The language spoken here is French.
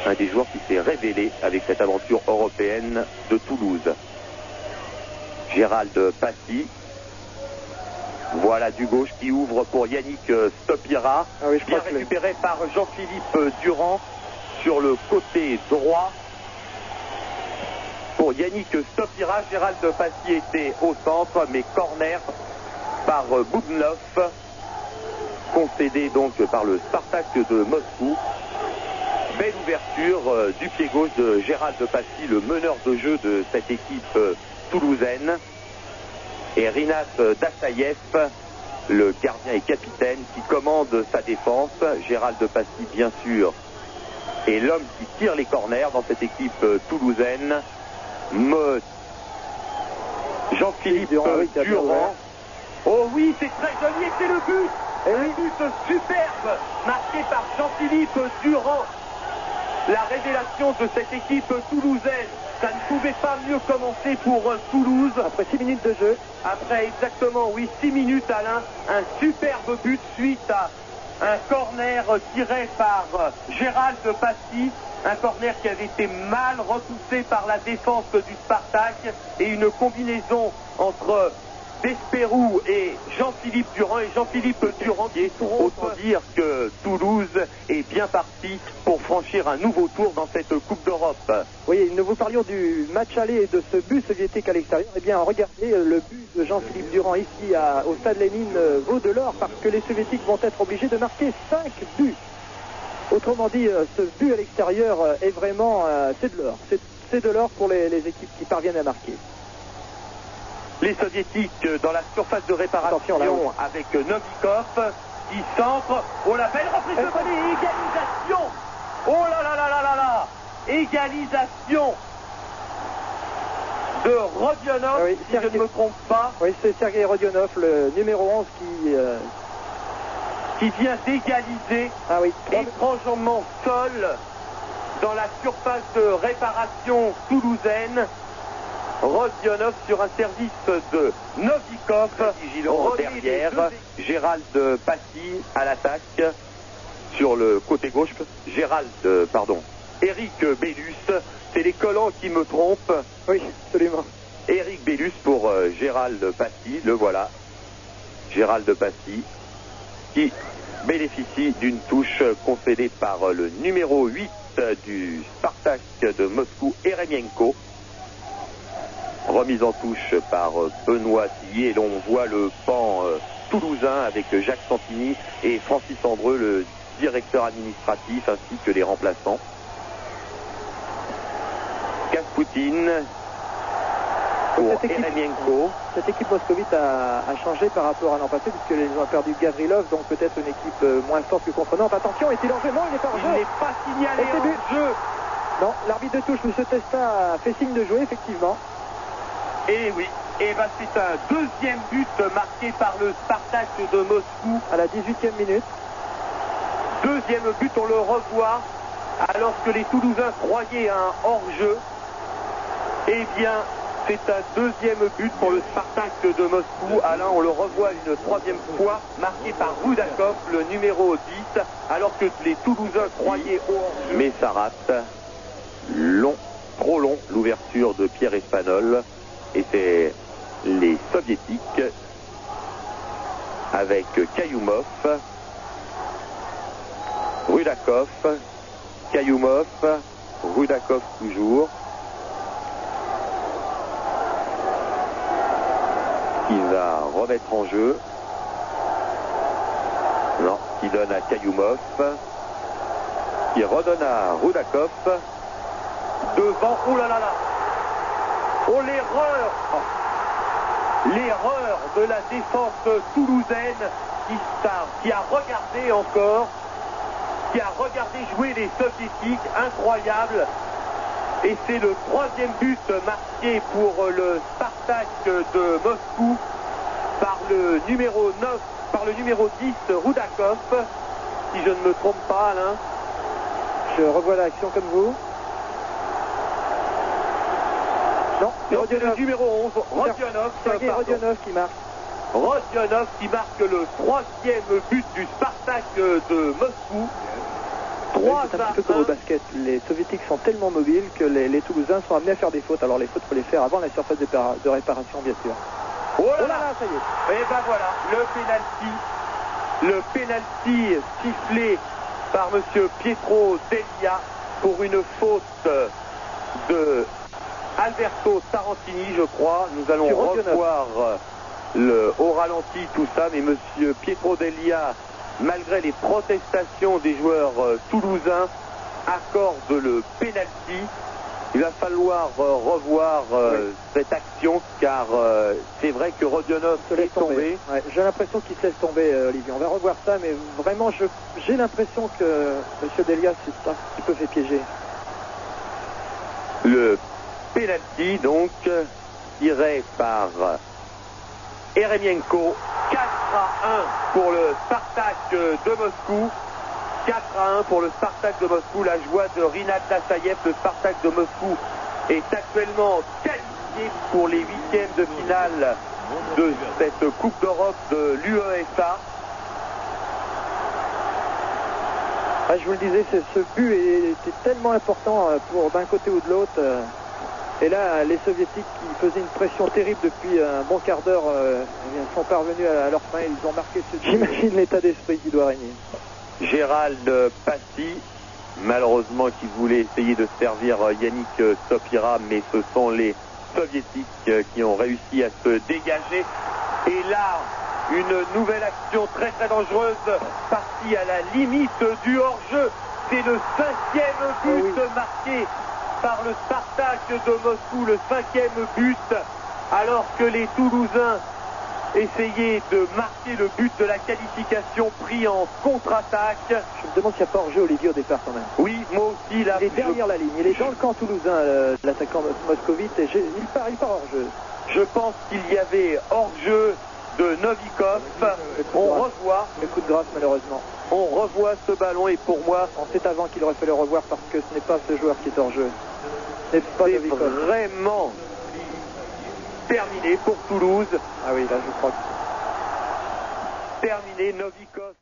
un des joueurs qui s'est révélé avec cette aventure européenne de Toulouse. Gérald Passy. Voilà du gauche qui ouvre pour Yannick Stopira. Ah oui, bien récupéré par Jean-Philippe Durand sur le côté droit. Pour Yannick Stopira, Gérald Passy était au centre, mais corner par Boubnov, concédé donc par le Spartak de Moscou. Belle ouverture du pied gauche de Gérald Passy, le meneur de jeu de cette équipe toulousaine. Et Rinat Dassaïev, le gardien et capitaine, qui commande sa défense. Gérald Passy, bien sûr, est l'homme qui tire les corners dans cette équipe toulousaine. Jean-Philippe Durand. Oh oui, c'est très joli et c'est le but. Un but superbe marqué par Jean-Philippe Durand. La révélation de cette équipe toulousaine. Ça ne pouvait pas mieux commencer pour Toulouse. Après 6 minutes de jeu. Après exactement, 6 minutes, Alain. Un superbe but suite à un corner tiré par Gérald Passy. Un corner qui avait été mal repoussé par la défense du Spartak. Et une combinaison entre Desperou et Jean-Philippe Durand. Et Jean-Philippe Durand qui est autant dire que Toulouse est bien parti pour franchir un nouveau tour dans cette Coupe d'Europe. Oui, nous vous parlions du match aller et de ce but soviétique à l'extérieur. Eh bien, regardez, le but de Jean-Philippe Durand ici au Stade Lénine vaut de l'or parce que les soviétiques vont être obligés de marquer 5 buts. Autrement dit, ce but à l'extérieur est vraiment, c'est de l'or. C'est de l'or pour les équipes qui parviennent à marquer. Les soviétiques dans la surface de réparation avec Novikov qui centre. Oh, la belle reprise de volée, égalisation. Oh là là là là là là. Égalisation de Rodionov, oui, si je ne me trompe pas. Oui, c'est Sergei Rodionov, le numéro 11 qui vient d'égaliser étrangement seul dans la surface de réparation toulousaine. Rodionov sur un service de Novikov, vigilant derrière, Gérald Passy à l'attaque sur le côté gauche, Eric Bellus, c'est les collants qui me trompent. Oui, absolument. Eric Bellus pour Gérald Passy, le voilà, Gérald Passy, qui bénéficie d'une touche concédée par le numéro 8 du Spartak de Moscou, Eremienko. Remise en touche par Benoît Tillier, et l'on voit le banc toulousain avec Jacques Santini et Francis Andreu, le directeur administratif, ainsi que les remplaçants. Kaspoutine pour Eremienko. Cette équipe moscovite a changé par rapport à l'an passé, puisqu'ils ont perdu Gavrilov, donc peut-être une équipe moins forte que contre Nantes. Attention, est-il en jeu? Non, il n'est pas en jeu. Il n'est pas signalé en jeu. Non, l'arbitre de touche, M. Testa, a fait signe de jouer, effectivement. Et oui, et ben c'est un deuxième but marqué par le Spartak de Moscou. À la 18e minute. Deuxième but, on le revoit, alors que les Toulousains croyaient à un hors-jeu. Eh bien, c'est un deuxième but pour le Spartak de Moscou. Alain, on le revoit une troisième fois, marqué par Rudakov, le numéro 10, alors que les Toulousains croyaient au hors-jeu. Mais ça rate. Trop long, l'ouverture de Pierre Espanol. Et c'est les Soviétiques avec Kayoumov, Rudakov, Kayoumov, Rudakov toujours, qui va remettre en jeu. Non, qui donne à Kayoumov, qui redonne à Rudakov. Devant, oh là là là. Oh, l'erreur de la défense toulousaine qui a regardé encore, qui a regardé jouer les Soviétiques, incroyable. Et c'est le troisième but marqué pour le Spartak de Moscou par le numéro 9, par le numéro 10, Rudakov, si je ne me trompe pas, Alain. Je revois l'action comme vous. Non, c'est le numéro 11, Rodionov. Sergei Rodionov qui marque. Rodionov qui marque le troisième but du Spartak de Moscou. 3 C'est un à petit peu comme 1. au basket. Les soviétiques sont tellement mobiles que les Toulousains sont amenés à faire des fautes. Alors les fautes, il faut les faire avant la surface de réparation, bien sûr. Oh là Oh là là, là, ça y est. et ben voilà, le penalty sifflé par monsieur Pietro Delia pour une faute de Alberto Tarantini, je crois. Nous allons Sur Rodionov. revoir au ralenti tout ça, mais monsieur Pietro Delia, malgré les protestations des joueurs toulousains, accorde le penalty. Il va falloir revoir cette action, car c'est vrai que Rodionov Se laisse est tombé. Ouais, j'ai l'impression qu'il se laisse tomber, Olivier. On va revoir ça, mais vraiment, j'ai l'impression que M. Delia s'est un petit peu fait piéger. Le penalty, donc, tiré par Eremienko. 4 à 1 pour le Spartak de Moscou. 4 à 1 pour le Spartak de Moscou. La joie de Rinat Lassayev. Le Spartak de Moscou est actuellement qualifié pour les huitièmes de finale de cette Coupe d'Europe de l'UEFA. Ah, je vous le disais, ce but était tellement important pour d'un côté ou de l'autre. Et là, les Soviétiques qui faisaient une pression terrible depuis un bon quart d'heure sont parvenus à leur fin. Ils ont marqué ce but. J'imagine l'état d'esprit qui doit régner. Gérald Passy, malheureusement, qui voulait essayer de servir Yannick Sopira, mais ce sont les Soviétiques qui ont réussi à se dégager. Et là, une nouvelle action très très dangereuse, partie à la limite du hors-jeu. C'est le 5e but marqué par le Spartak de Moscou, le 5e but, alors que les Toulousains essayaient de marquer le but de la qualification pris en contre-attaque. Je me demande s'il n'y a pas hors-jeu, Olivier, au départ quand même. Oui, moi aussi. Là, il est derrière la ligne, il est dans le camp toulousain, l'attaquant moscovite, et il part hors-jeu. Je pense qu'il y avait hors-jeu de Novikov. On revoit. Le coup de grâce, malheureusement. On revoit ce ballon, et pour moi, on sait avant qu'il aurait fallu le revoir parce que ce n'est pas ce joueur qui est hors-jeu. C'est vraiment terminé pour Toulouse. Ah oui, là je crois. Terminé, Novikov.